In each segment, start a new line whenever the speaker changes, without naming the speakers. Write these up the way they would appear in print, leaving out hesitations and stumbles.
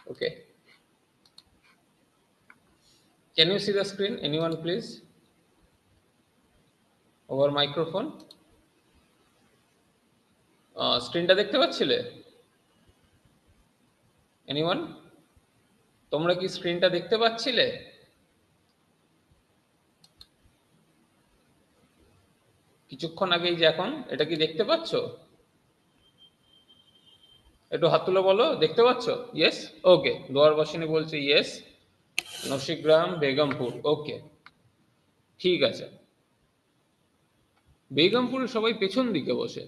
Okay. Can you see the screen? Anyone, please? Over microphone. স্ক্রিনটা দেখতে পাচ্ছিলে? Anyone? তোমরা কি স্ক্রিনটা দেখতে পাচ্ছিলে? কিছুক্ষণ আগেই যে এখন এটা কি দেখতে পাচ্ছ? একটু হাত তুলে বলো, দেখতে পাচ্ছ? ইয়েস? ওকে। দোয়ারবাসিনী বলছে ইয়েস। নসিগ্রাম, বেগমপুর। ওকে, ঠিক আছে। বেগমপুরে সবাই পেছন দিকে বসে।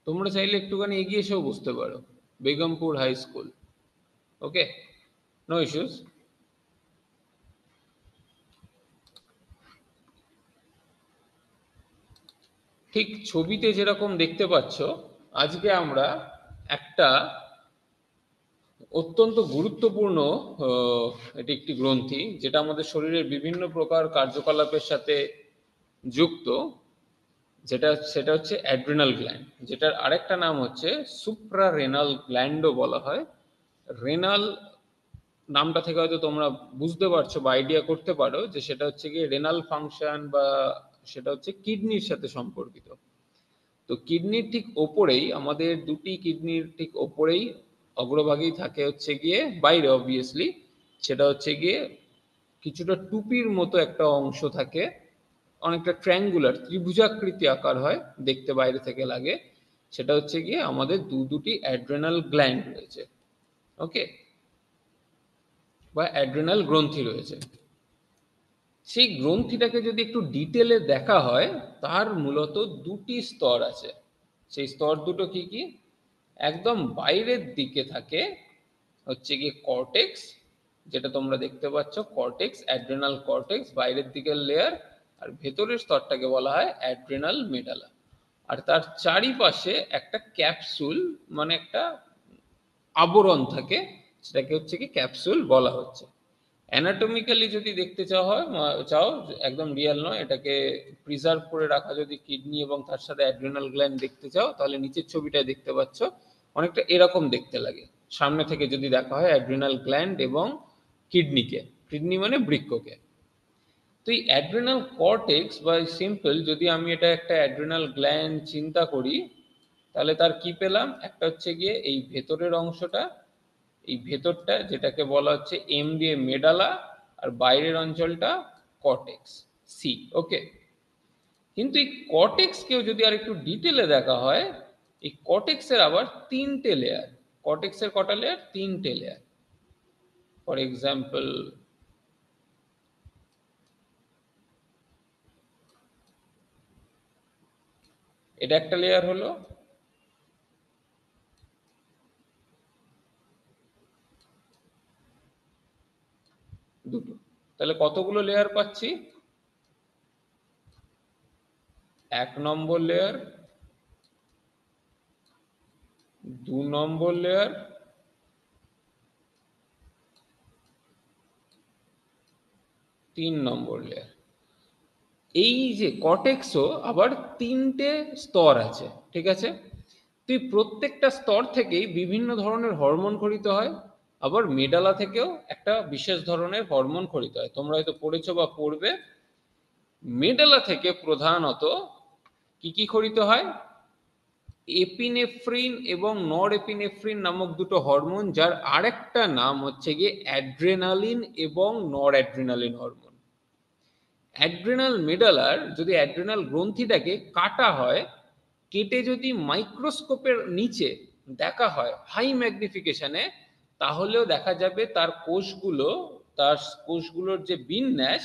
তোমরা চাইলে একটুখানি এগিয়ে এসেও বসতে পারো। Begampur high school. Okay, no issues. ঠিক ছবিতে যেরকম দেখতে পাচ্ছ, আজকে আমরা একটা অত্যন্ত গুরুত্বপূর্ণ, এটি একটি গ্রন্থি যেটা আমাদের শরীরের বিভিন্ন প্রকার কার্যকলাপের সাথে যুক্ত, সেটা হচ্ছে অ্যাড্রিনাল গ্ল্যান্ড, যেটার আরেকটা নাম হচ্ছে সুপ্রারেনাল গ্ল্যান্ডও বলা হয়। রেনাল নামটা থেকে হয়তো তোমরা বুঝতে পারছো বা আইডিয়া করতে পারো যে সেটা হচ্ছে গিয়ে রেনাল ফাংশন, বা সেটা হচ্ছে কিডনির সাথে সম্পর্কিত। তো কিডনির ঠিক ওপরেই, আমাদের দুটি কিডনির ঠিক ওপরেই অগ্রভাগেই থাকে হচ্ছে গিয়ে, বাইরে অবভিয়াসলি, সেটা হচ্ছে গিয়ে কিছুটা টুপির মতো একটা অংশ থাকে, অনেকটা ট্রায়াঙ্গুলার ত্রিভুজাকৃতি আকার হয়, দেখতে বাইরে থেকে লাগে। সেটা হচ্ছে গিয়ে আমাদের দুটি অ্যাড্রেনাল গ্ল্যান্ড রয়েছে। ওকে, বা অ্যাড্রেনাল গ্রন্থি রয়েছে। সেই গ্রন্থিটাকে যদি একটু ডিটেলে দেখা হয়, তার মূলত দুটি স্তর আছে। সেই স্তর দুটো কি কি? একদম বাইরের দিকে থাকে হচ্ছে গিয়ে কর্টেক্স, যেটা তোমরা দেখতে পাচ্ছ, কর্টেক্স, অ্যাড্রেনাল কর্টেক্স বাইরের দিকের লেয়ার। আর ভেতরের স্তরটাকে বলা হয় অ্যাড্রেনাল মেডালা। আর তার চারিপাশে একটা ক্যাপসুল, মানে একটা আবরণ থাকে, সেটাকে হচ্ছে কি ক্যাপসুল বলা হচ্ছে। অ্যানাটমিক্যালি যদি দেখতে চাও, একদম রিয়েল নয়, এটাকে প্রিজার্ভ করে রাখা, যদি কিডনি এবং তার সাথে অ্যাড্রিনাল গ্ল্যান্ড দেখতে চাও, তাহলে নিচের ছবিটায় দেখতে পাচ্ছ অনেকটা এরকম দেখতে লাগে। সামনে থেকে যদি দেখা হয় অ্যাড্রিনাল গ্ল্যান্ড এবং কিডনিকে, কিডনি মানে বৃক্ককে। তো এই অ্যাড্রিনাল কর্টেক্স বা সিম্পল, যদি আমি এটা একটা অ্যাড্রিনাল গ্ল্যান্ড চিন্তা করি, তাহলে তার কি পেলাম? একটা হচ্ছে গিয়ে এই ভেতরের অংশটা, এই ভেতরটা যেটাকে বলা হচ্ছে এম দিয়ে মেডালা, আর বাইরের অঞ্চলটা কর্টেক্স, সি। ওকে, কিন্তু এই কর্টেক্সকেও যদি আর একটু ডিটেলে দেখা হয়, এই কর্টেক্সের আবার তিনটে লেয়ার। কর্টেক্সের কটা লেয়ার? তিনটে লেয়ার। ফর এক্সাম্পল, এটা একটা লেয়ার হলো, দুটো। তাহলে কতগুলো লেয়ার পাচ্ছি? এক নম্বর লেয়ার, দু নম্বর লেয়ার, তিন নম্বর লেয়ার। এই যে কর্টেক্সও আবার তিনটে স্তর আছে, ঠিক আছে? তুই প্রত্যেকটা স্তর থেকেই বিভিন্ন ধরনের হরমোন খরিত হয়। আবার মেডালা থেকেও একটা বিশেষ ধরনের হরমোন খরিত হয়, তোমরা হয়তো পড়েছো বা পড়বে। মেডালা থেকে প্রধানত কি কি খরিত হয়? এপিনেফ্রিন এবং নর এপিনেফ্রিন নামক দুটো হরমোন, যার আরেকটা নাম হচ্ছে গিয়ে অ্যাড্রেনালিন এবং নর অ্যাড্রেনালিন হরমোন। অ্যাড্রেনাল মেডালার যদি অ্যাড্রেনাল গ্রন্থিটাকে কাটা হয়, কেটে যদি মাইক্রোস্কোপের নিচে দেখা হয় হাই ম্যাগনিফিকেশনে, তাহলেও দেখা যাবে তার কোষগুলোর যে বিন্যাস,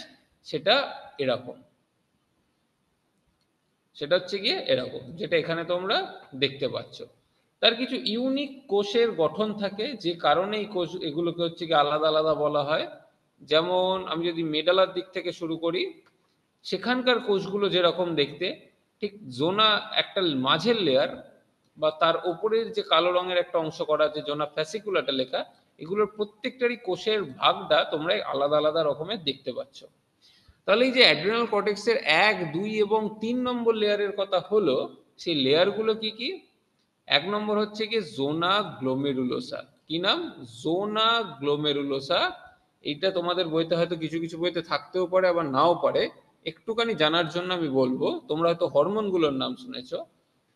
সেটা এরকম, সেটা হচ্ছে গিয়ে এরকম, যেটা এখানে তোমরা দেখতে পাচ্ছ। তার কিছু ইউনিক কোষের গঠন থাকে, যে কারণে এই কোষ এগুলোকে হচ্ছে গিয়ে আলাদা আলাদা বলা হয়। যেমন আমি যদি মেডালার দিক থেকে শুরু করি, সেখানকার কোষগুলো যেরকম দেখতে, ঠিক জোনা একটা মাঝের লেয়ার, বা তার ওপরের যে কালো রঙের একটা অংশ করা আছে জোনা ফ্যাসিকুলাটা লেখা, এগুলোর প্রত্যেকটারই কোষের ভাগটা তোমরা আলাদা আলাদা রকমের দেখতে পাচ্ছ। তাহলে এই যে অ্যাড্রিনাল কর্টেক্সের এক, দুই এবং তিন নম্বর লেয়ারের কথা হলো, সেই লেয়ারগুলো কি কি? এক নম্বর হচ্ছে গিয়ে জোনা গ্লোমেরুলোসা। কি নাম? জোনা গ্লোমেরুলোসা। এইটা তোমাদের বইতে হয়তো কিছু কিছু বইতে থাকতেও পারে আবার নাও পারে, একটুখানি জানার জন্য আমি বলবো। তোমরা হয়তো হরমোনগুলোর নাম শুনেছো।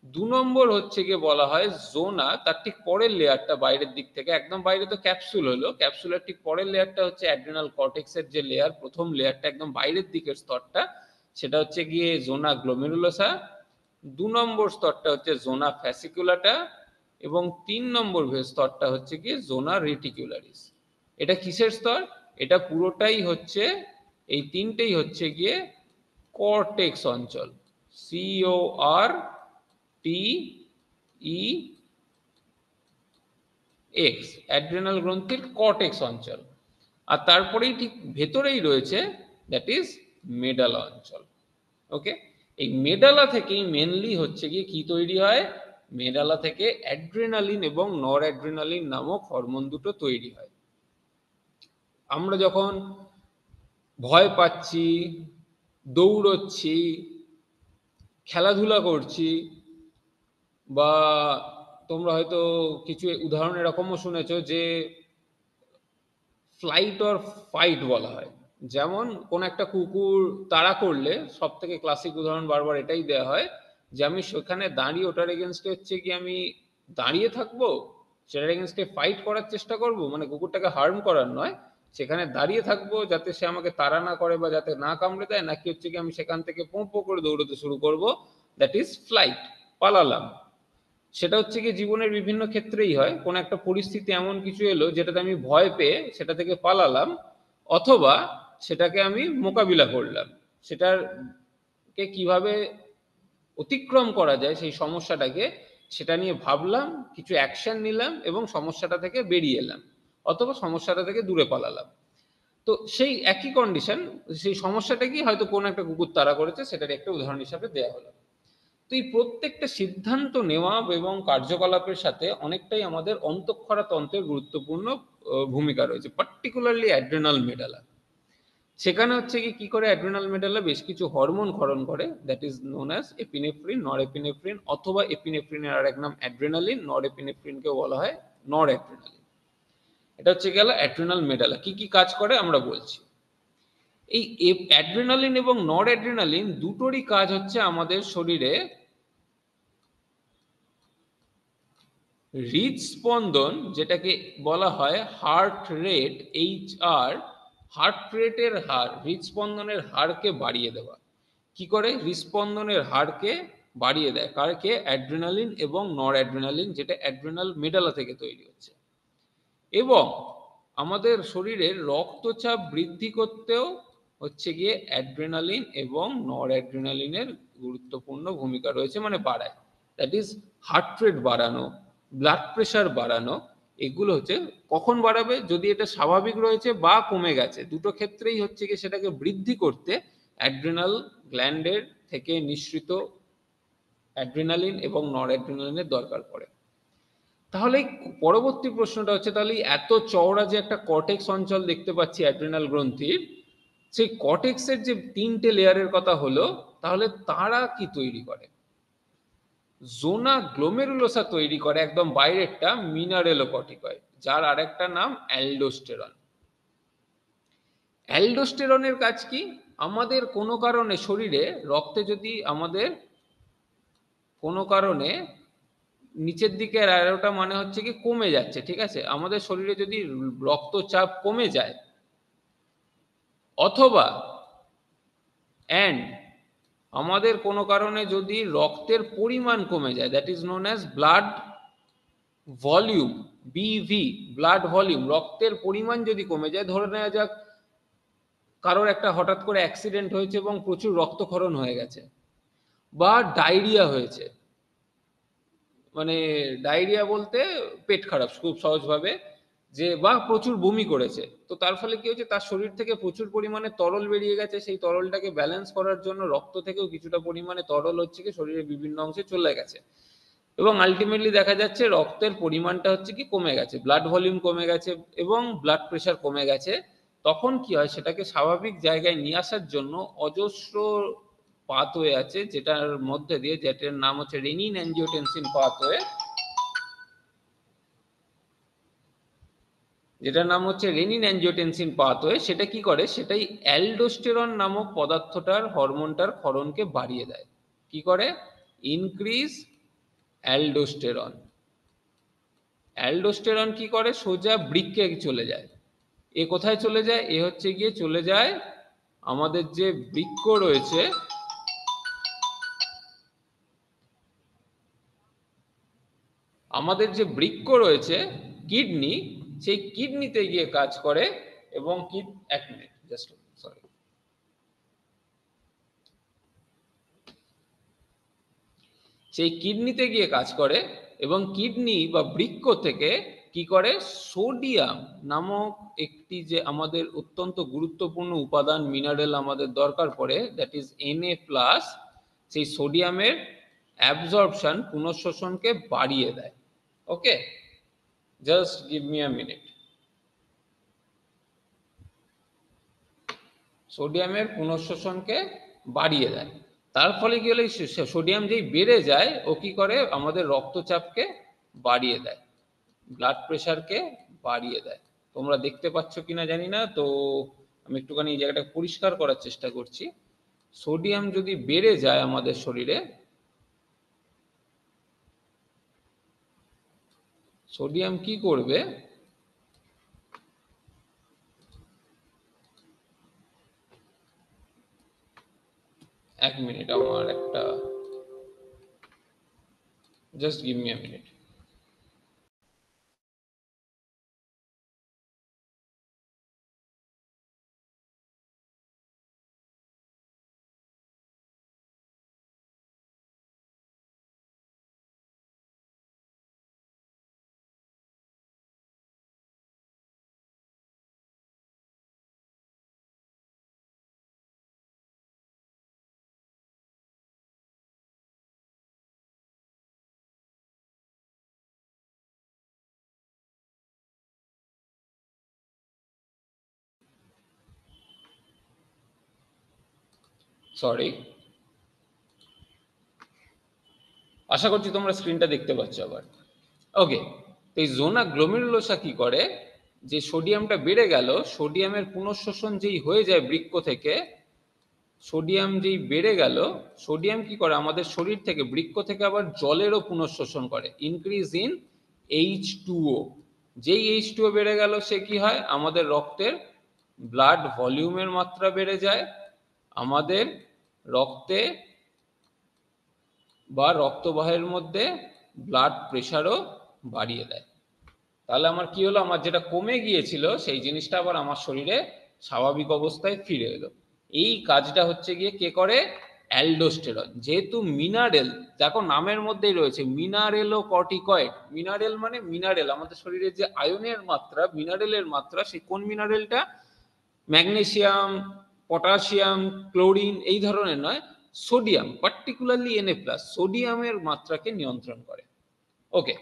2 নম্বর হচ্ছে গিয়ে বলা হয় জোনা, তার ঠিক পরের লেয়ারটা বাইরের দিক থেকে, একদম বাইরে তো ক্যাপসুল হলো, ক্যাপসুলের ঠিক পরের লেয়ারটা হচ্ছে অ্যাড্রিনাল কর্টেক্সের যে লেয়ার, প্রথম লেয়ারটা একদম বাইরের দিকের স্তরটা, সেটা হচ্ছে গিয়ে জোনা গ্লোমেরুলোসা। 2 নম্বর স্তরটা হচ্ছে জোনা ফ্যাসিকুলাটা, এবং 3 নম্বর স্তরটা হচ্ছে গিয়ে জোনা রেটিকুলারিস। এটা কিসের স্তর? এটা পুরোটাই হচ্ছে, এই তিনটেই হচ্ছে গিয়ে কর্টেক্স অঞ্চল। CORTEX, অ্যাড্রিনাল গ্রন্থির কর্টেক্স অঞ্চল। আর তারপরেই ঠিক ভেতরেই রয়েছে দ্যাট ইজ মেডালা অঞ্চল। ওকে, এই মেডালা থেকেই মেনলি হচ্ছে গিয়ে কি তৈরি হয়? মেডালা থেকে অ্যাড্রিনালিন এবং নর অ্যাড্রিনালিন নামক হরমোন দুটো তৈরি হয়। আমরা যখন ভয় পাচ্ছি, দৌড়চ্ছি, খেলাধুলা করছি, বা তোমরা হয়তো কিছু উদাহরণ এরকমও শুনেছো যে ফ্লাইট অর ফাইট বলা হয়। যেমন কোন একটা কুকুর তাড়া করলে সব থেকে ক্লাসিক উদাহরণ বারবার এটাই দেওয়া হয় যে আমি সেখানে দাঁড়িয়ে ওটার এগেনস্টে হচ্ছে কি আমি দাঁড়িয়ে থাকবো, সেটার এগেনস্টে ফাইট করার চেষ্টা করব, মানে কুকুরটাকে হার্ম করার নয়, সেখানে দাঁড়িয়ে থাকবো যাতে সে আমাকে তাড়া না করে বা যাতে না কামড়ে দেয়, নাকি হচ্ছে কি আমি সেখান থেকে পোঁ পোঁ করে দৌড়তে শুরু করব, দ্যাট ইজ ফ্লাইট, পালালাম। সেটা হচ্ছে কি জীবনের বিভিন্ন ক্ষেত্রেই হয়, কোন একটা পরিস্থিতি এমন কিছু এলো যেটাতে আমি ভয় পেয়ে সেটা থেকে পালালাম, অথবা সেটাকে আমি মোকাবিলা করলাম, সেটার কে কিভাবে অতিক্রম করা যায় সেই সমস্যাটাকে, সেটা নিয়ে ভাবলাম, কিছু অ্যাকশন নিলাম এবং সমস্যাটা থেকে বেরিয়ে এলাম, অথবা সমস্যাটা থেকে দূরে পালালাম। তো সেই একই কন্ডিশন, সেই সমস্যাটা কি হয়তো কোন একটা কুকুর তাড়া করেছে, সেটার একটা উদাহরণ হিসাবে দেওয়া হলো। তো এই প্রত্যেকটা সিদ্ধান্ত নেওয়া এবং কার্যকলাপের সাথে অনেকটাই আমাদের অন্তঃক্ষরা তন্ত্রের গুরুত্বপূর্ণ ভূমিকা রয়েছে, পার্টিকুলারলি অ্যাড্রেনাল মেডালা। সেখানে হচ্ছে কি করে অ্যাড্রেনাল মেডালা বেশ কিছু হরমোন ক্ষরণ করে, that is known as epinephrine, নর এপিনেফ্রিন, অথবা এপিনেফ্রিনের আর এক নাম অ্যাড্রেনালিন, নর এপিনেফ্রিনকেও বলা হয় নর অ্যাড্রেনালিন। এটা হচ্ছে গেল অ্যাড্রেনাল মেডালা। কি কি কাজ করে আমরা বলছি। এই অ্যাড্রেনালিন এবং নর অ্যাড্রেনালিন দুটোরই কাজ হচ্ছে আমাদের শরীরে হৃদস্পন্দন, যেটাকে বলা হয় হার্ট রেট, HR, হার্ট রেটের হার, হৃদস্পন্দনের হারকে বাড়িয়ে দেওয়া। কি করে হৃদস্পন্দনের হারকে বাড়িয়ে দেয়? কারকে? অ্যাড্রেনালিন এবং নর অ্যাড্রেনালিন, যেটা অ্যাড্রেনাল মেডালা থেকে তৈরি হচ্ছে। এবং আমাদের শরীরের রক্তচাপ বৃদ্ধি করতেও হচ্ছে গিয়ে অ্যাড্রেনালিন এবং নর অ্যাড্রেনালিনের গুরুত্বপূর্ণ ভূমিকা রয়েছে, মানে বাড়ায়। দ্যাট ইজ হার্ট রেট বাড়ানো, ব্লাড প্রেশার বাড়ানো, এগুলো হচ্ছে কখন বাড়াবে? যদি এটা স্বাভাবিক রয়েছে বা কমে গেছে, দুটো ক্ষেত্রেই হচ্ছে গিয়ে সেটাকে বৃদ্ধি করতে অ্যাড্রেনাল গ্ল্যান্ডের থেকে নিঃসৃত অ্যাড্রেনালিন এবং নর অ্যাড্রেনালিনের দরকার পড়ে। তাহলে পরবর্তী প্রশ্নটা হচ্ছে, তাহলে এত চওড়া যে একটা কর্টেক্স অঞ্চল দেখতে পাচ্ছি অ্যাড্রেনাল গ্রন্থির, সেই কর্টেক্সের যে 3টে লেয়ারের কথা হলো, তাহলে তারা কি তৈরি করে? জোনা গ্লোমেরুলোসা তৈরি করে একদম বাইরেরটা মিনারেলোকর্টিকয়েড, যার আরেকটা নাম অ্যালডোস্টেরন। অ্যালডোস্টেরনের কাজ কি? আমাদের কোনো কারণে শরীরে রক্তে যদি আমাদের কোনো কারণে নিচের দিকের অ্যারোটা মানে হচ্ছে কি কমে যাচ্ছে, ঠিক আছে, আমাদের শরীরে যদি রক্তচাপ কমে যায়, অথবা অ্যান্ড আমাদের কোনো কারণে যদি রক্তের পরিমাণ কমে যায়, that is known as blood volume, BV, blood volume, রক্তের পরিমাণ যদি কমে যায়, ধরে নেওয়া যাক কারোর একটা হঠাৎ করে অ্যাক্সিডেন্ট হয়েছে এবং প্রচুর রক্তক্ষরণ হয়ে গেছে, বা ডায়রিয়া হয়েছে, মানে ডায়রিয়া বলতে পেট খারাপ খুব সহজভাবে, যে বা প্রচুর বমি করেছে, তো তার ফলে কি হচ্ছে, তার শরীর থেকে প্রচুর পরিমাণে তরল বেরিয়ে গেছে, সেই তরলটাকে ব্যালেন্স করার জন্য রক্ত থেকেও কিছুটা পরিমাণে তরল হচ্ছে কি শরীরের বিভিন্ন অংশে চলে গেছে, এবং আলটিমেটলি দেখা যাচ্ছে রক্তের পরিমাণটা হচ্ছে কি কমে গেছে, ব্লাড ভলিউম কমে গেছে এবং ব্লাড প্রেশার কমে গেছে। তখন কি হয়, সেটাকে স্বাভাবিক জায়গায় নিয়ে আসার জন্য অজস্র পাথওয়ে আছে, যেটার মধ্যে দিয়ে, যেটার নাম হচ্ছে রেনিন অ্যাঞ্জিওটেনসিন পাথওয়ে, যেটার নাম হচ্ছে রেনিন অ্যাঞ্জিওটেনসিন পাথওয়ে, সেটা কি করে, সেটাই অ্যালডোস্টেরন নামক পদার্থটার হরমোনটার ক্ষরণকে বাড়িয়ে দেয়। কি করে? Increase aldosterone. অ্যালডোস্টেরন কি করে? সোজা বৃক্কে চলে যায়। এ কোথায় চলে যায়? এ হচ্ছে গিয়ে চলে যায় আমাদের যে বৃক্ক রয়েছে, আমাদের যে বৃক্ক রয়েছে কিডনি, সেই কিডনিতে গিয়ে কাজ করে এবং এক মিনিট জাস্ট, সরি, সেই কিডনিতে গিয়ে কাজ করে এবং কিডনি বা বৃক্ক থেকে কি করে, সোডিয়াম নামক একটি যে আমাদের অত্যন্ত গুরুত্বপূর্ণ উপাদান মিনারেল আমাদের দরকার পড়ে, দ্যাট ইজ Na+, সেই সোডিয়ামের অ্যাবজর্পশন পুনঃশোষণকে বাড়িয়ে দেয়। Okay, just give me a minute. সোডিয়ামের পুনঃশোষণকে বাড়িয়ে দেয়। তার ফলে কি হলে, সোডিয়াম যেই বেড়ে যায় ও কি করে, আমাদের রক্তচাপকে বাড়িয়ে দেয়, ব্লাড প্রেশারকে বাড়িয়ে দেয়। তোমরা দেখতে পাচ্ছ কিনা জানি না, তো আমি একটুখানি এই জায়গাটা পরিষ্কার করার চেষ্টা করছি। সোডিয়াম যদি বেড়ে যায় আমাদের শরীরে, সোডিয়াম কি করবে, এক মিনিট, আমার একটা, just give me a minute. Sorry, আশা করছি তোমরা স্ক্রিনটা দেখতে পাচ্ছ আবার। ওকে, তো এই জোনা গ্লোমেরুলোসা কি করে, যে সোডিয়ামটা বেড়ে গেল, সোডিয়ামের পুনঃশোষণ যেই হয়ে যায় বৃক্ক থেকে, সোডিয়াম যেই বেড়ে গেল, সোডিয়াম কি করে আমাদের শরীর থেকে, বৃক্ক থেকে আবার জলেরও পুনঃশোষণ করে, ইনক্রিজ ইন H2O। যেই H2O বেড়ে গেল, সে কি হয়, আমাদের রক্তের ব্লাড ভলিউমের মাত্রা বেড়ে যায়, আমাদের রক্তে বা রক্তবাহের মধ্যে ব্লাড প্রেশারও বাড়িয়ে দেয়। তাহলে আমার কি হলো, আমার যেটা কমে গিয়েছিল সেই জিনিসটা আবার আমার শরীরে স্বাভাবিক অবস্থায় ফিরে এলো। এই কাজটা হচ্ছে গিয়ে কে করে, অ্যালডোস্টেরন। যেহেতু মিনারেল, দেখো নামের মধ্যেই রয়েছে মিনারেলো কর্টিকয়েড। মিনারেল মানে মিনারেল, আমাদের শরীরে যে আয়নের মাত্রা, মিনারেলের মাত্রা, সেই কোন মিনারেলটা, ম্যাগনেসিয়াম, পটাশিয়াম, ক্লোরিন এই ধরনের নয়, সোডিয়াম, পার্টিকুলারলি Na+, সোডিয়ামের মাত্রাকে নিয়ন্ত্রণ করে। ওকে,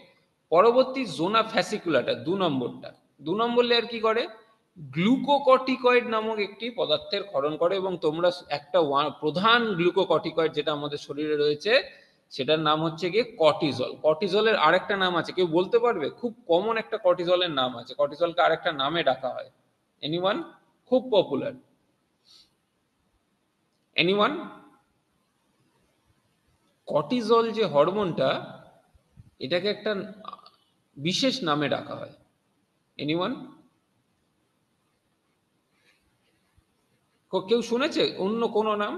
পরবর্তী জোনা ফ্যাসিকুলাটা, 2 নম্বরটা, 2 নম্বর লেয়ার কি করে, গ্লুকোকর্টিকয়েড নামক একটি পদার্থের ক্ষরণ করে। এবং তোমরা একটা প্রধান গ্লুকোকর্টিকয়েড যেটা আমাদের শরীরে রয়েছে, সেটার নাম হচ্ছে গিয়ে কর্টিজল। কর্টিজলের আরেকটা নাম আছে, কেউ বলতে পারবে? খুব কমন একটা কর্টিজলের নাম আছে, কর্টিজলকে আরেকটা নামে ডাকা হয়, এনিওয়ান? খুব পপুলার, এনিওয়ান? কর্টিজল যে হরমোনটা, এটাকে একটা বিশেষ নামে ডাকা হয়, এনিওয়ান? কেউ শুনেছে অন্য কোনো নাম?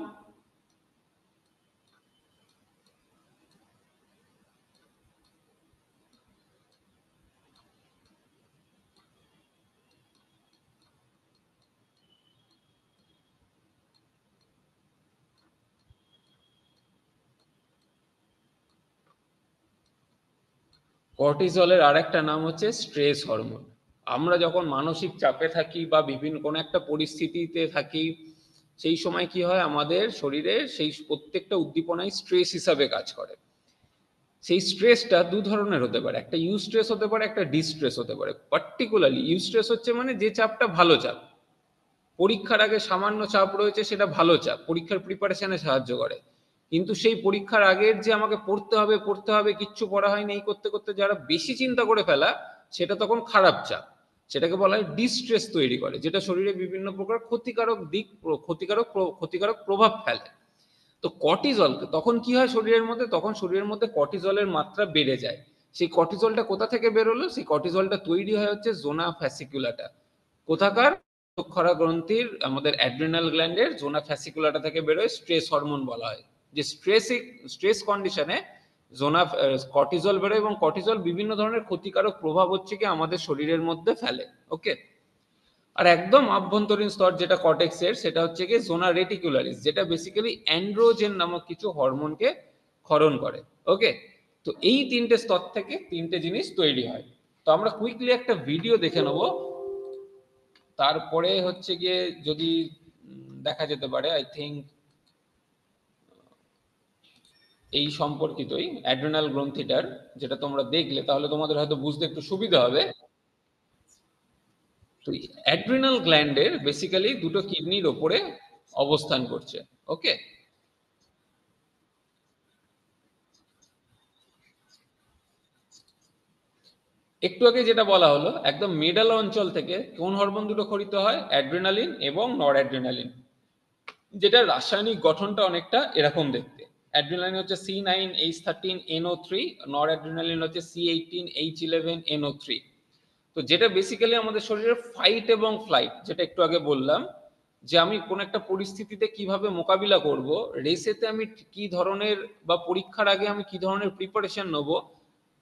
কর্টিজলের আরেকটা নাম হচ্ছে স্ট্রেস হরমোন। আমরা যখন মানসিক চাপে থাকি বা বিভিন্ন কোনো একটা পরিস্থিতিতে থাকি, সেই সময় কি হয়, আমাদের শরীরে সেই প্রত্যেকটা উদ্দীপনায় স্ট্রেস হিসাবে কাজ করে। সেই স্ট্রেসটা 2 ধরনের হতে পারে, একটা ইউ স্ট্রেস হতে পারে, একটা ডিস্ট্রেস হতে পারে। পার্টিকুলারলি ইউ স্ট্রেস হচ্ছে মানে যে চাপটা ভালো চাপ, পরীক্ষার আগে সামান্য চাপ রয়েছে, সেটা ভালো চাপ, পরীক্ষার প্রিপারেশনে সাহায্য করে। কিন্তু সেই পরীক্ষার আগের যে আমাকে পড়তে হবে পড়তে হবে, কিচ্ছু পড়া হয়নি, এই করতে করতে যারা বেশি চিন্তা করে ফেলা, সেটা তখন খারাপ চাপ। সেটাকে বলা হয় ডিস্ট্রেস তৈরি করে, যেটা শরীরে বিভিন্ন প্রকার ক্ষতিকারক প্রভাব ফেলে। তো কর্টিজল তখন কি হয় শরীরের মধ্যে, তখন শরীরের মধ্যে কর্টিজলের মাত্রা বেড়ে যায়। সেই কর্টিজলটা কোথা থেকে বেরোলো? সেই কর্টিজলটা তৈরি হয় হচ্ছে জোনা ফ্যাসিকুলাটা। কোথাকার? রক্তক্ষরা গ্রন্থির আমাদের অ্যাড্রিনাল গ্ল্যান্ডের জোনা ফ্যাসিকুলাটা থেকে বেরোয়, স্ট্রেস হরমোন বলা হয়। যে স্ট্রেস কন্ডিশনে জোনা কর্টিজল বেরোয়, এবং কর্টিজল বিভিন্ন ধরনের ক্ষতিকারক প্রভাব হচ্ছে কি আমাদের শরীরের মধ্যে ফেলে। ওকে। আর একদম আভ্যন্তরীণ স্তর যেটা কর্টেক্সের, সেটা হচ্ছে কি জোনা রেটিকুলারিস, যেটা বেসিক্যালি অ্যান্ড্রোজেন নামক কিছু হরমোনকে ক্ষরণ করে। ওকে। তো এই তিনটে স্তর থেকে তিনটে জিনিস তৈরি হয়। তো আমরা কুইকলি একটা ভিডিও দেখে নেব, তারপরে হচ্ছে গিয়ে যদি দেখা যেতে পারে, আই থিঙ্ক এই সম্পর্কিতই অ্যাড্রিনাল গ্রন্থিটার, যেটা তোমরা দেখলে তাহলে তোমাদের হয়তো বুঝতে একটু সুবিধা হবে। তো অ্যাড্রিনাল গ্ল্যান্ডের বেসিক্যালি দুটো কিডনির ওপরে অবস্থান করছে। ওকে। একটু আগে যেটা বলা হলো, একদম মিডল অঞ্চল থেকে কোন হরমোন দুটো খরিত হয়? অ্যাড্রিনালিন এবং নর অ্যাড্রিনালিন, যেটা রাসায়নিক গঠনটা অনেকটা এরকম দেখতে। অ্যাড্রিনালিন হচ্ছে C9H13NO3, নর অ্যাড্রিনালিন হচ্ছে C18H11NO3। তো যেটা বেসিক্যালি আমাদের শরীরের ফাইট এবং ফ্লাইট, যেটা একটু আগে বললাম, যে আমি কোন একটা পরিস্থিতিতে কিভাবে মোকাবিলা করব, রেসেতে আমি কি ধরনের বা পরীক্ষার আগে আমি কি ধরনের প্রিপারেশন নেব।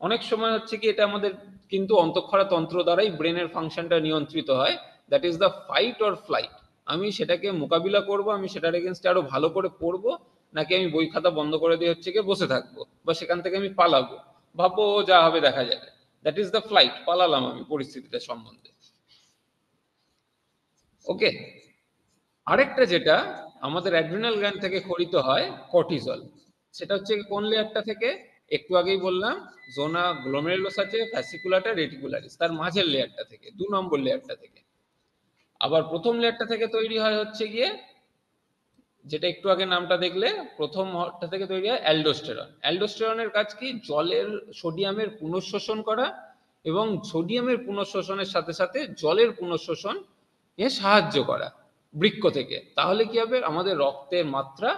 অনেক সময় হচ্ছে কি এটা আমাদের কিন্তু অন্তঃক্ষরা তন্ত্র দ্বারাই ব্রেনের ফাংশনটা নিয়ন্ত্রিত হয়। That is the fight or flight. আমি সেটাকে মোকাবিলা করব, আমি সেটার এগেনস্টে আরো ভালো করে পড়বো, নাকি আমি বই খাতা বন্ধ করে দিয়ে হচ্ছে গিয়ে বসে থাকবো, বা সেখান থেকে আমি পালাবো, ভাববো ও যা হবে দেখা যাবে। দ্যাট ইজ দ্য ফ্লাইট, পালালাম আমি পরিস্থিতিটা সম্বন্ধে। ওকে। আরেকটা যেটা আমাদের অ্যাড্রিনাল গ্ল্যান্ড থেকে খরিত হয়, কর্টিজল। সেটা হচ্ছে কোন লেয়ারটা থেকে? একটু আগেই বললাম, জোনা গ্লোমেরুলাস আছে, ফ্যাসিকুলাটা, রেটিকুলারিস, তার মাঝের লেয়ারটা থেকে, 2 নম্বর লেয়ারটা থেকে। আবার প্রথম লেয়ারটা থেকে তৈরি হয় হচ্ছে গিয়ে, যেটা একটু আগে নামটা দেখলে, প্রথমটা থেকে তৈরি হয় অ্যালডোস্টেরন। অ্যালডোস্টেরনের কাজ কি? জলের সোডিয়ামের পুনঃশোষণ করা, এবং সোডিয়ামের পুনঃশোষণের সাথে সাথে জলের পুনঃশোষণ এ সাহায্য করা বৃক্ক থেকে। তাহলে কি হবে? আমাদের রক্তের মাত্রা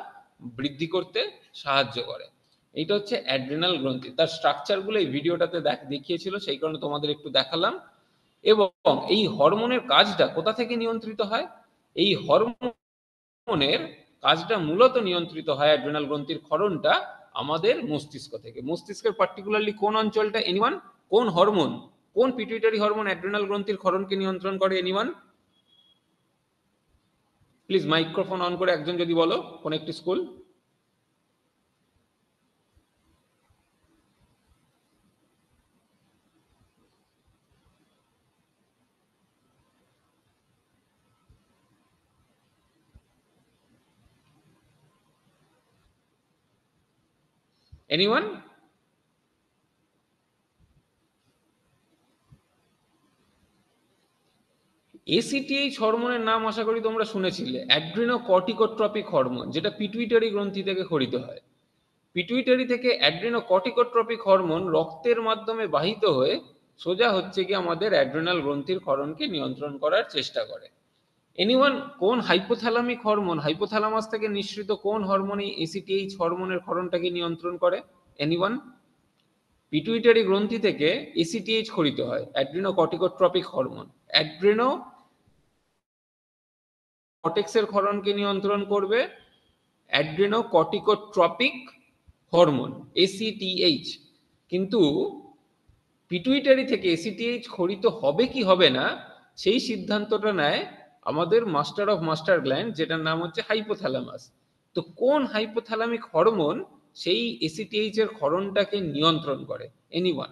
বৃদ্ধি করতে সাহায্য করে। এইটা হচ্ছে অ্যাড্রিনাল গ্রন্থি। তার স্ট্রাকচারগুলো এই ভিডিওটাতে দেখিয়েছিল, সেই কারণে তোমাদের একটু দেখালাম। এবং এই হরমোনের কাজটা কোথা থেকে নিয়ন্ত্রিত হয়? এই হরমোনের কাজটা মূলত নিয়ন্ত্রিত হয়, অ্যাড্রিনাল গ্রন্থির ক্ষরণটা, আমাদের মস্তিষ্ক থেকে। মস্তিষ্কের পার্টিকুলারলি কোন অঞ্চলটা? এনিওয়ান? কোন হরমোন, কোন পিটুইটারি হরমোন অ্যাড্রিনাল গ্রন্থির ক্ষরণকে নিয়ন্ত্রণ করে? এনিওয়ান? প্লিজ মাইক্রোফোন অন করে একজন যদি বলো, কোন একটি স্কুল। এনিওয়ান? এসিটিএইচ হরমোনের নাম আশা করি তোমরা শুনেছিলে, অ্যাড্রিনোকর্টিকোট্রপিক হরমোন, যেটা পিটুইটারি গ্রন্থি থেকে খরিত হয়। পিটুইটারি থেকে অ্যাড্রিনোকর্টিকোট্রপিক হরমোন রক্তের মাধ্যমে বাহিত হয়ে সোজা হচ্ছে কি আমাদের অ্যাড্রিনাল গ্রন্থির ক্ষরণকে নিয়ন্ত্রণ করার চেষ্টা করে। এনিওয়ান? কোন হাইপোথ্যালামিক হরমোন, হাইপোথ্যালামাস থেকে নিঃসৃত কোন হরমোন এই এসিটিএইচ হরমোনের ক্ষরণটাকে নিয়ন্ত্রণ করে? এনিওয়ান? পিটুইটারি গ্রন্থি থেকে এসিটিএইচ খরিত হয়, অ্যাড্রিনোকর্টিকোট্রপিক হরমোন। অ্যাড্রিনো কর্টেক্সের ক্ষরণকে নিয়ন্ত্রণ করবে অ্যাড্রিনোকর্টিকোট্রপিক হরমোন, এসিটিএইচ। কিন্তু পিটুইটারি থেকে এসিটিএইচ খরিত হবে কি হবে না, সেই সিদ্ধান্তটা নেয় আমাদের মাস্টার অফ মাস্টার গ্ল্যান্ড, যেটার নাম হচ্ছে হাইপোথ্যালামাস। তো কোন হাইপোথ্যালামিক হরমোন সেই এসিটিএইচ এর ক্ষরণটাকে নিয়ন্ত্রণ করে? এনিওয়ান?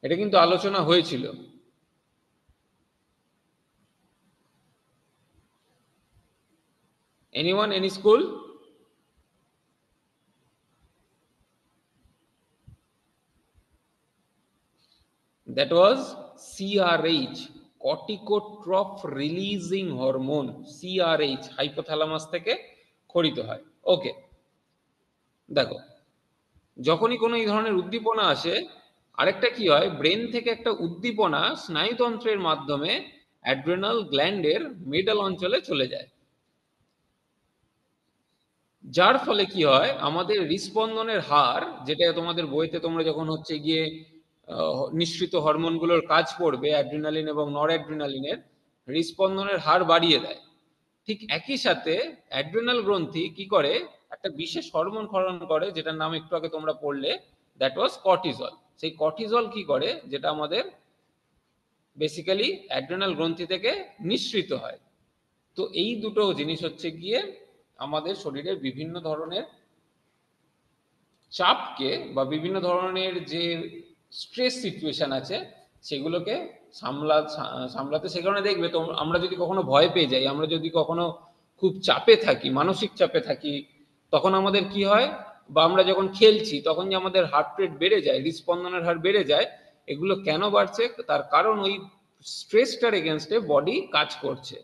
এটা কিন্তু আলোচনা হয়েছিল। Anyone? Any school? That was CRH, corticotropin releasing hormone. CRH hypothalamus থেকে খরিত হয়। ওকে। দেখো, যখনই কোনো এই ধরনের উদ্দীপনা আসে, আরেকটা কি হয়, ব্রেন থেকে একটা উদ্দীপনা স্নায়ুতন্ত্রের মাধ্যমে অ্যাড্রেনাল গ্ল্যান্ডের মিডল অঞ্চলে চলে যায়, যার ফলে কি হয়, আমাদের হৃদস্পন্দনের হার, যেটা তোমাদের বইতে তোমরা যখন হচ্ছে গিয়ে নিঃসৃত হরমোনগুলোর কাজ পড়বে অ্যাড্রিনালিন এবং নর অ্যাড্রিনালিনের, হৃদস্পন্দনের হার বাড়িয়ে দেয়। ঠিক একই সাথে অ্যাড্রিনাল গ্রন্থি কি করে, একটা বিশেষ হরমোন ক্ষরণ করে, যেটার নাম একটু আগে তোমরা পড়লে, দ্যাট ওয়াজ কর্টিজল। সেই কর্টিজল কি করে, যেটা আমাদের বেসিক্যালি অ্যাড্রিনাল গ্রন্থি থেকে নিঃসৃত হয়। তো এই দুটো জিনিস হচ্ছে গিয়ে আমাদের শরীরের বিভিন্ন ধরনের চাপকে বা বিভিন্ন ধরনের যে স্ট্রেস সিচুয়েশন আছে সেগুলোকে সামলাতে, সে কারণে দেখবে তো আমরা যদি কখনো ভয় পেয়ে যাই, আমরা যদি কখনো খুব চাপে থাকি, মানসিক চাপে থাকি, তখন আমাদের কি হয়, বা আমরা যখন খেলছি তখন যে আমাদের হার্ট রেট বেড়ে যায়, হৃদস্পন্দনের হার বেড়ে যায়, এগুলো কেন বাড়ছে, তার কারণ ওই স্ট্রেসটার এগেনস্টে বডি কাজ করছে।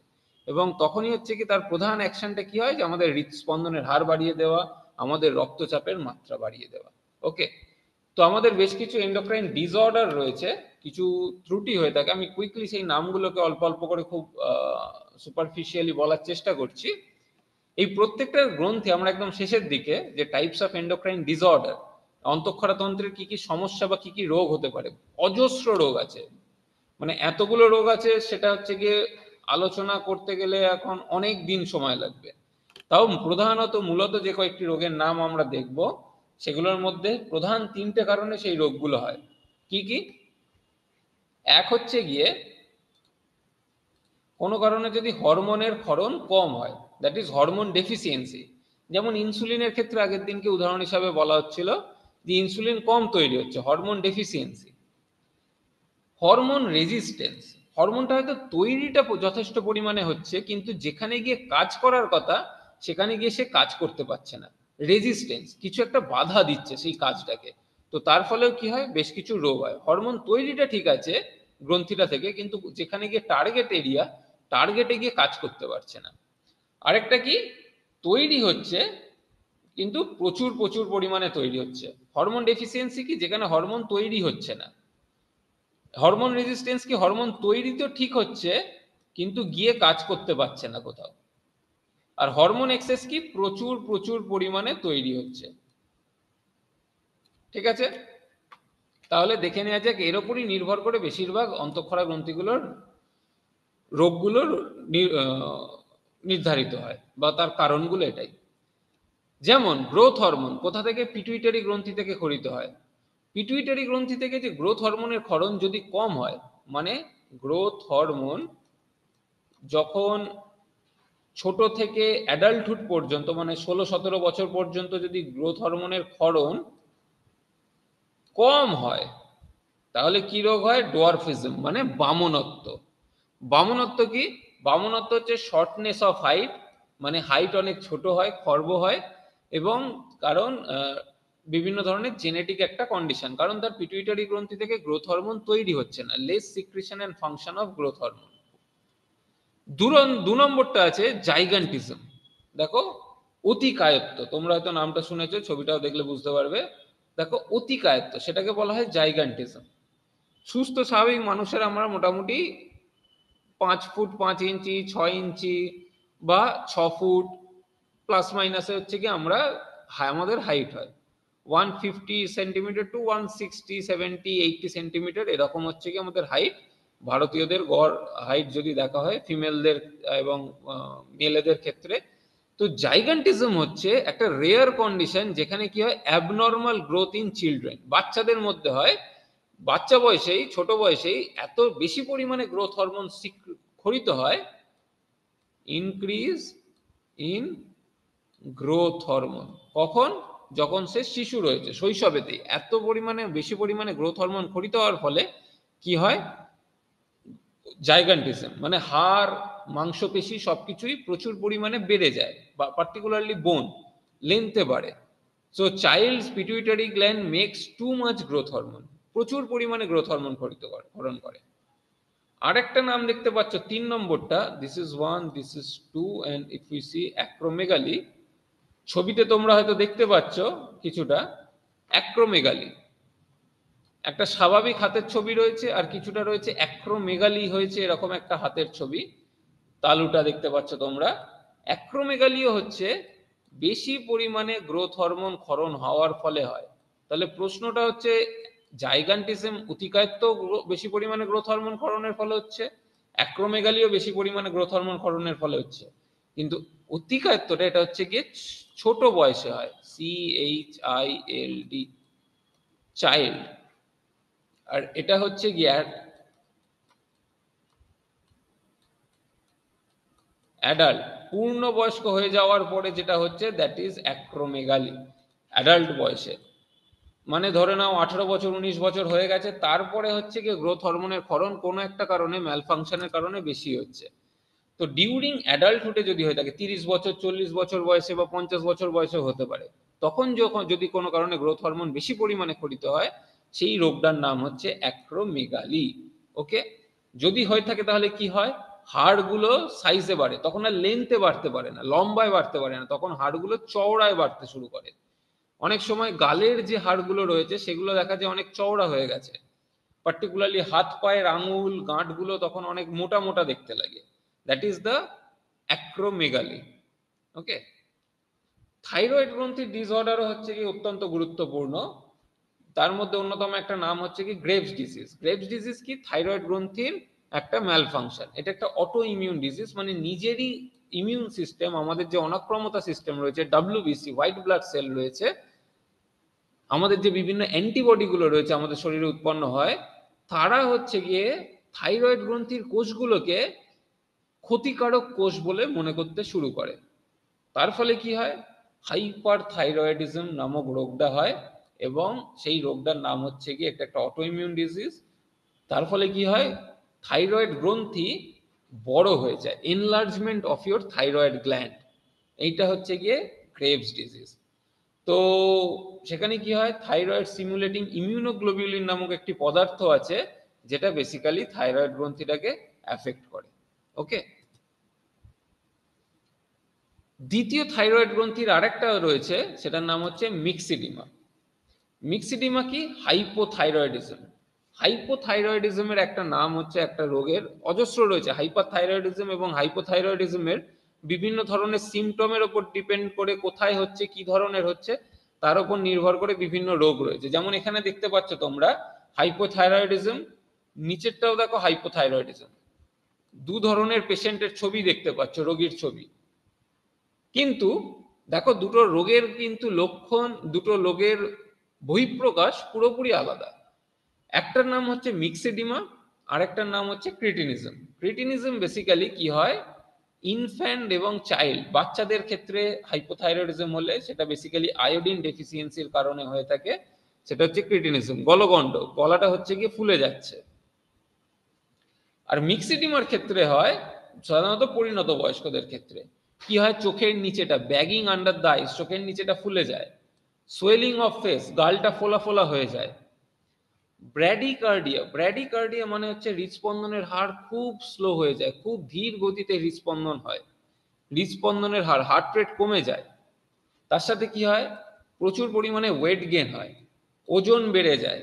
এবং তখনই হচ্ছে কি তার প্রধান অ্যাকশনটা কি হয়, যে আমাদের হৃদস্পন্দনের হার বাড়িয়ে দেওয়া, আমাদের রক্তচাপের মাত্রা বাড়িয়ে দেওয়া। ওকে, তো আমাদের বেশ কিছু এন্ডোক্রাইন ডিসঅর্ডার রয়েছে, কিছু ত্রুটি হয়ে থাকে, আমি কুইকলি সেই নামগুলোকে অল্প অল্প করে খুব সুপারফিশিয়ালি বলার চেষ্টা করছি। এই প্রত্যেকটা গ্রন্থি আমরা একদম শেষের দিকে, যে টাইপস অফ এন্ডোক্রাইন ডিসঅর্ডার, অন্তঃক্ষরাতন্ত্রের কি কি সমস্যা বা কি কি রোগ হতে পারে, অজস্র রোগ আছে, মানে এতগুলো রোগ আছে, সেটা হচ্ছে গিয়ে আলোচনা করতে গেলে এখন অনেক দিন সময় লাগবে। তাও প্রধানত মূলত যে কয়েকটি রোগের নাম আমরা দেখব, সেগুলোর মধ্যে প্রধান তিনটে কারণে সেই রোগগুলো হয়। কি কি? এক হচ্ছে গিয়ে কোনো কারণে যদি হরমোনের ক্ষরণ কম হয়, দ্যাট ইজ হরমোন ডেফিসিয়েন্সি। যেমন ইনসুলিনের ক্ষেত্রে আগের দিনকে উদাহরণ হিসাবে বলা হচ্ছিল যে ইনসুলিন কম তৈরি হচ্ছে, হরমোন ডেফিসিয়েন্সি। হরমোন রেজিস্ট্যান্স, হরমোনটা হয়তো তৈরিটা যথেষ্ট পরিমাণে হচ্ছে, কিন্তু যেখানে গিয়ে কাজ করার কথা সেখানে গিয়ে সে কাজ করতে পারছে না। রেজিস্ট্যান্স, কিছু একটা বাধা দিচ্ছে সেই কাজটাকে। তো তার ফলেও কি হয়, বেশ কিছু রোগ হয়। হরমোন তৈরিটা ঠিক আছে গ্রন্থিটা থেকে, কিন্তু যেখানে গিয়ে টার্গেট এরিয়া, টার্গেটে গিয়ে কাজ করতে পারছে না। আরেকটা কি, তৈরি হচ্ছে কিন্তু প্রচুর প্রচুর পরিমাণে তৈরি হচ্ছে। হরমোন ডেফিসিয়েন্সি কি, যেখানে হরমোন তৈরি হচ্ছে না। হরমোন রেজিস্ট্যান্স কি, হরমোন তৈরি তো ঠিক হচ্ছে কিন্তু গিয়ে কাজ করতে পারছে না কোথাও। আর হরমোন এক্সেস কি, প্রচুর প্রচুর পরিমাণে তৈরি হচ্ছে। ঠিক আছে, তাহলে দেখে নেওয়া যাক, এর উপরই নির্ভর করে বেশিরভাগ অন্তঃক্ষরা গ্রন্থিগুলোর রোগগুলোর নির্ধারিত হয়, বা তার কারণগুলো এটাই। যেমন গ্রোথ হরমোন কোথা থেকে, পিটুইটারি গ্রন্থি থেকে ক্ষরিত হয়। পিটুইটারি গ্রন্থি থেকে যে গ্রোথ হরমোনের ক্ষরণ যদি কম হয়, মানে গ্রোথ হরমোন যখন ছোট থেকে অ্যাডাল্টহুড পর্যন্ত, মানে 16-17 বছর পর্যন্ত যদি গ্রোথ হরমোনের ক্ষরণ কম হয়, তাহলে কি রোগ হয়, ডোয়ারফিজম, মানে বামনত্ব। বামনত্ব কি, বামনত্ব হচ্ছে শর্টনেস অফ হাইট, মানে হাইট অনেক ছোট হয়, খর্ব হয়, এবং কারণ বিভিন্ন ধরনের জেনেটিক একটা কন্ডিশন, কারণ তার পিটুইটারি গ্রন্থি থেকে গ্রোথ হরমোন তৈরি হচ্ছে না, less secretion and function of growth hormone. দু নম্বরটা আছে জাইগান্টিজম। দেখো, অতিকায়ত্ব, তোমরা হয়তো নামটা শুনেছো, ছবিটাও দেখলে বুঝতে পারবে। দেখো, অতিকায়ত্ব, সেটাকে বলা হয় জাইগান্টিজম। সুস্থ স্বাভাবিক মানুষের আমরা মোটামুটি 5 ফুট 5 ইঞ্চি, 6 ইঞ্চি বা 6 ফুট প্লাস মাইনাসে হচ্ছে কি আমরা, আমাদের হাইট হয় 150 সেন্টিমিটার টু 160, 70, 80 সেন্টিমিটার, এরকম হচ্ছে কি আমাদের হাইট। ভারতীয়দের গড় হাইট যদি দেখা হয় ফিমেলদের এবং মেলেদের ক্ষেত্রে। তো জাইগান্টিজম হচ্ছে একটা রেয়ার কন্ডিশন, যেখানে কি হয়, অ্যাবনর্মাল গ্রোথ ইন চিলড্রেন, বাচ্চাদের মধ্যে হয়। বাচ্চা বয়সেই, ছোট বয়সেই এত বেশি পরিমাণে গ্রোথ হরমোন ক্ষরিত হয়, ইনক্রিজ ইন গ্রোথ হরমোন। কখন, যখন সে শিশু রয়েছে, শৈশবেতেই এত পরিমাণে বেশি পরিমাণে গ্রোথ হরমোন ক্ষরিত হওয়ার ফলে কি হয়, জাইগান্টিজম, মানে হাড়, মাংসপেশি সবকিছুই প্রচুর পরিমাণে বেড়ে যায়, বা পার্টিকুলারলি বোন লেন্থে বাড়ে। So child's pituitary gland makes too much growth hormone, প্রচুর পরিমাণে গ্রোথ হরমোন ক্ষরণ করে। আরেকটা নাম দেখতে পাচ্ছ 3 নম্বরটা, this is 1, this is 2, and if you see acromegaly, ছবিতে তোমরা হয়তো দেখতে পাচ্ছ কিছুটা, অ্যাক্রোমেগালি। একটা স্বাভাবিক হাতের ছবি রয়েছে আর কিছুটা রয়েছে অ্যাক্রোমেগালি হয়েছে এরকম একটা হাতের ছবি। তালুটা দেখতে পাচ্ছ তোমরা। অ্যাক্রোমেগালিও হচ্ছে বেশি পরিমাণে গ্রোথ হরমোন ক্ষরণ হওয়ার ফলে হয়। তাহলে প্রশ্নটা হচ্ছে জাইগান্টিসম অতিকায়ত্ব বেশি পরিমাণে গ্রোথ হরমোন ক্ষরণের ফলে হচ্ছে, অ্যাক্রোমেগালিও বেশি পরিমাণে গ্রোথ হরমোন ক্ষরণের ফলে হচ্ছে, কিন্তু অতিকায়ত্বটা এটা হচ্ছে গিয়ে ছোট বয়সে হয়, CHILD, চাইল্ড। আর এটা হচ্ছে গিয়ে অ্যাডাল্ট, পূর্ণবয়স্ক হয়ে যাওয়ার পরে যেটা হচ্ছে দ্যাট ইজ অ্যাক্রোমেগালি, অ্যাডাল্ট বয়সে। মানে ধরে নাও 18 বছর 19 বছর হয়ে গেছে, তারপরে হচ্ছে কি গ্রোথ হরমোনের ক্ষরণ কোনো একটা কারণে ম্যালফাংশনের কারণে বেশি হচ্ছে। তো ডিউরিং অ্যাডাল্টহুডে যদি হয়ে থাকে 30 বছর 40 বছর বয়সে বা 50 বছর বয়সে হতে পারে, তখন যখন যদি কোনো কারণে গ্রোথ হরমোন বেশি পরিমাণে ক্ষরিত হয়, সেই রোগটার নাম হচ্ছে অ্যাক্রোমেগালি। ওকে, যদি হয়ে থাকে তাহলে কি হয়, হাড়গুলো সাইজে বাড়ে, তখন আর লেন্থে বাড়তে পারে না, লম্বায় বাড়তে পারে না, তখন হাড়গুলো চওড়ায় বাড়তে শুরু করে। অনেক সময় গালের যে হাড়গুলো রয়েছে সেগুলো দেখা যায় অনেক চওড়া হয়ে গেছে, পার্টিকুলারলি হাত পায়ের আঙুল গাঁটগুলো তখন অনেক মোটা মোটা দেখতে লাগে, that is the acromegaly. Okay, thyroid গ্রন্থির ডিসঅর্ডারও হচ্ছে কি অত্যন্ত গুরুত্বপূর্ণ। তার মধ্যে অন্যতম একটা নাম হচ্ছে কি গ্রেভস ডিজিজ। গ্রেভস ডিজিজ কি, থাইরয়েড গ্রন্থির একটা ম্যালফাংশন, এটা একটা অটো ইমিউন ডিজিজ, মানে নিজেরই ইমিউন সিস্টেম, আমাদের যে অনাক্রমতা সিস্টেম রয়েছে, WBC হোয়াইট ব্লাড সেল রয়েছে, আমাদের যে বিভিন্ন অ্যান্টিবডিগুলো রয়েছে আমাদের শরীরে উৎপন্ন হয়, তারা হচ্ছে গিয়ে থাইরয়েড গ্রন্থির কোষগুলোকে ক্ষতিকারক কোষ বলে মনে করতে শুরু করে। তার ফলে কি হয়, হাইপার থাইরয়েডিজম নামক রোগটা হয়, এবং সেই রোগটার নাম হচ্ছে গিয়ে একটা অটো ইমিউন ডিজিজ। তার ফলে কি হয়, থাইরয়েড গ্রন্থি বড় হয়ে যায়, enlargement of your thyroid gland, এইটা হচ্ছে গিয়ে গ্রেভস ডিজিজ। তো সেখানে কি হয়, থাইরয়েড স্টিমুলেটিং ইমিউনোগ্লোবিউলিন নামক একটি পদার্থ আছে, যেটা বেসিক্যালি থাইরয়েড গ্রন্থিটাকে অ্যাফেক্ট করে। ওকে, দ্বিতীয় থাইরয়েড গ্রন্থির আরেকটা রয়েছে, সেটার নাম হচ্ছে মিক্সিডিমা। মিক্সিডিমা কি, হাইপোথাইরয়েডিজম। হাইপোথাইরয়েডিজমের একটা নাম হচ্ছে একটা রোগের, অজস্র রয়েছে হাইপারথাইরয়েডিজম, এবং হাইপোথাইরয়েডিজমের বিভিন্ন ধরনের সিমটমের উপর ডিপেন্ড করে কোথায় হচ্ছে কি ধরনের হচ্ছে তার উপর নির্ভর করে বিভিন্ন রোগ রয়েছে। যেমন এখানে দেখতে পাচ্ছ তোমরা হাইপোথাইরয়েডিজম, নিচেরটাও দেখো হাইপোথাইরয়েডিজম, দু ধরনের পেশেন্টের ছবি দেখতে পাচ্ছ, রোগীর ছবি, কিন্তু দেখো দুটো রোগের কিন্তু লক্ষণ, দুটো রোগের বহিঃপ্রকাশ পুরোপুরি আলাদা। একটার নাম হচ্ছে মিক্সেডিমা, আরেকটার নাম হচ্ছে ক্রিটিনিজম। ক্রিটিনিজম বেসিক্যালি কি হয়, ইনফ্যান্ট এবং চাইল্ড, বাচ্চাদের ক্ষেত্রে হাইপোথাইরয়েডিজম হলে সেটা বেসিক্যালি আয়োডিন ডেফিসিয়েন্সির কারণে হয়ে থাকে, সেটা হচ্ছে ক্রিটিনিজম, গলগণ্ড, গলাটা হচ্ছে গিয়ে ফুলে যাচ্ছে। আর মিক্সিডিমার ক্ষেত্রে হয় সাধারণত পরিণত বয়স্কদের ক্ষেত্রে, কি হয়, চোখের নিচেটা ব্যাগিং আন্ডার দ্য আইস, চোখের নিচেটা ফুলে যায়, সোয়েলিং অফ ফেস, গালটা ফোলা ফোলা হয়ে যায়। ব্র্যাডিকার্ডিয়া, ব্র্যাডিকার্ডিয়া মানে হচ্ছে হৃদস্পন্দনের হার খুব স্লো হয়ে যায়, খুব ধীর গতিতে হৃদস্পন্দন হয়, হৃদস্পন্দনের হার, হার্ট রেট কমে যায়। তার সাথে কি হয়, প্রচুর পরিমাণে ওয়েট গেন হয়, ওজন বেড়ে যায়,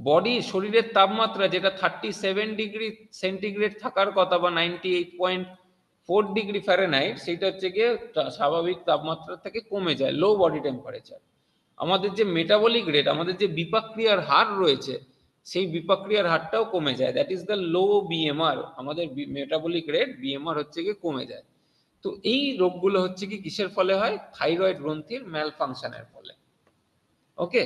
বডি শরীরের তাপমাত্রা যেটা 37 ডিগ্রি সেন্টিগ্রেড থাকার কথা বা 98.4 ডিগ্রি ফ্যারেনহাইট, সেটা হচ্ছে গিয়ে স্বাভাবিক তাপমাত্রা থেকে কমে যায়, লো বডি টেম্পারেচার। আমাদের যে মেটাবলিক রেট, আমাদের যে বিপাক্রিয়ার হার রয়েছে, সেই বিপাক্রিয়ার হারটাও কমে যায়, that is the low BMR, আমাদের মেটাবলিক রেট BMR হচ্ছে গিয়ে কমে যায়। তো এই রোগগুলো হচ্ছে কি কিসের ফলে হয়, থাইরয়েড গ্রন্থির ম্যালফাংশনের ফলে। ওকে,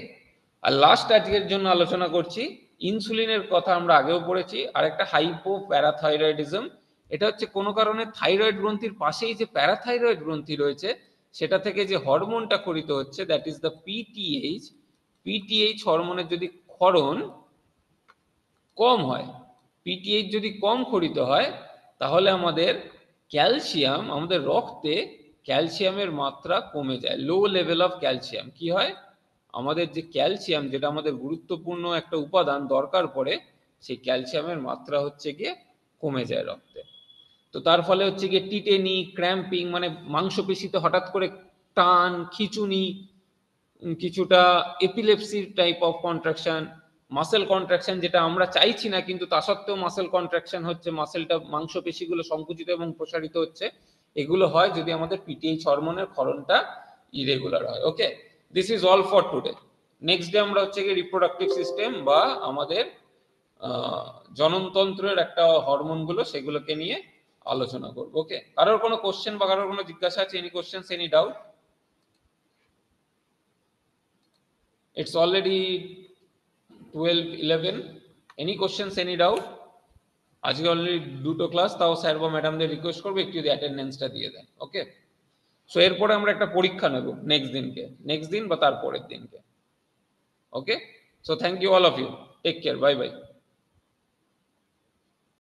আর লাস্ট আজকের জন্য আলোচনা করছি ইনসুলিনের কথা, আমরা আগেও পড়েছি, আর একটা হাইপো প্যারাথাইরয়েডিজম। এটা হচ্ছে কোনো কারণে থাইরয়েড গ্রন্থির পাশেই যে প্যারাথাইরয়েড গ্রন্থি রয়েছে, সেটা থেকে যে হরমোনটা ক্ষরিত হচ্ছে that is the PTH। PTH হরমোনের যদি ক্ষরণ কম হয়, PTH যদি কম ক্ষরিত হয়, তাহলে আমাদের ক্যালসিয়াম, আমাদের রক্তে ক্যালসিয়ামের মাত্রা কমে যায়, লো লেভেল অফ ক্যালসিয়াম। কি হয়, আমাদের যে ক্যালসিয়াম, যেটা আমাদের গুরুত্বপূর্ণ একটা উপাদান দরকার পড়ে, সেই ক্যালসিয়ামের মাত্রা হচ্ছে গিয়ে কমে যায় রক্তে। তো তার ফলে হচ্ছে গিয়ে টিটেনি, ক্র্যাম্পিং, মানে মাংসপেশিতে হঠাৎ করে টান, খিঁচুনি, কিছুটা epilepsy type of contraction, muscle contraction, যেটা আমরা চাইছি না কিন্তু তা সত্ত্বেও মাসেল কন্ট্রাকশন হচ্ছে, মাসেলটা মাংসপেশিগুলো সংকুচিত এবং প্রসারিত হচ্ছে, এগুলো হয় যদি আমাদের পিটিএইচ হরমোনের ক্ষরণটা ইরেগুলার হয়। Okay, this is all for today. Next day আমরা হচ্ছে কি রিপ্রোডাক্টিভ সিস্টেম বা আমাদের জননতন্ত্রের একটা হরমোনগুলো, সেগুলোকে নিয়ে আলোচনা করবো। ওকে, কারোর কোনো কোশ্চেন বা কারোর কোনো জিজ্ঞাসা আছে? Any questions, any doubt? It's already 12:11. Any questions, any doubt? আজকে অলরেডি দুটো ক্লাস, তাও স্যার বা ম্যাডামদের রিকোয়েস্ট করবো একটু যদি অ্যাটেন্ডেন্সটা দিয়ে দেন। ওকে, সো এরপরে আমরা একটা পরীক্ষা নেব নেক্সট দিন বা তার পরের দিনকে। Okay, so thank you all of you, take care, bye by.